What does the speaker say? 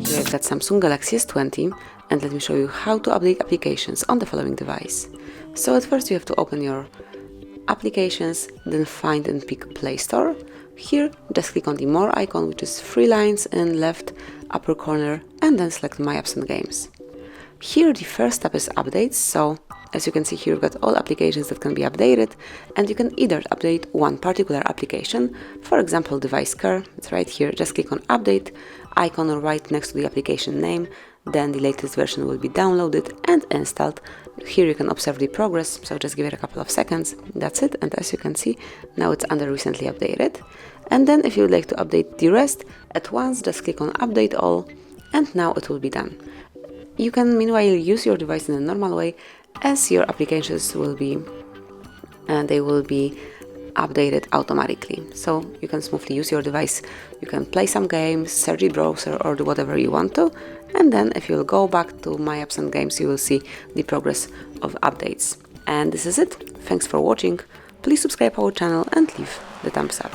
Here I've got Samsung Galaxy S20, and let me show you how to update applications on the following device. So at first you have to open your applications, then find and pick Play Store. Here just click on the More icon, which is 3 lines in left upper corner, and then select My Apps and Games. Here the first step is Updates, so as you can see here, you've got all applications that can be updated, and you can either update one particular application, for example device care, it's right here, just click on Update icon right next to the application name, then the latest version will be downloaded and installed. Here you can observe the progress, so just give it a couple of seconds, that's it, and as you can see, now it's under recently updated. And then if you would like to update the rest at once, just click on Update All, and now it will be done. You can meanwhile use your device in a normal way, as your applications will be updated automatically. So you can smoothly use your device, you can play some games, search the browser, or do whatever you want to, and then if you'll go back to My Apps and Games, you will see the progress of updates. And this is it. Thanks for watching. Please subscribe our channel and leave the thumbs up.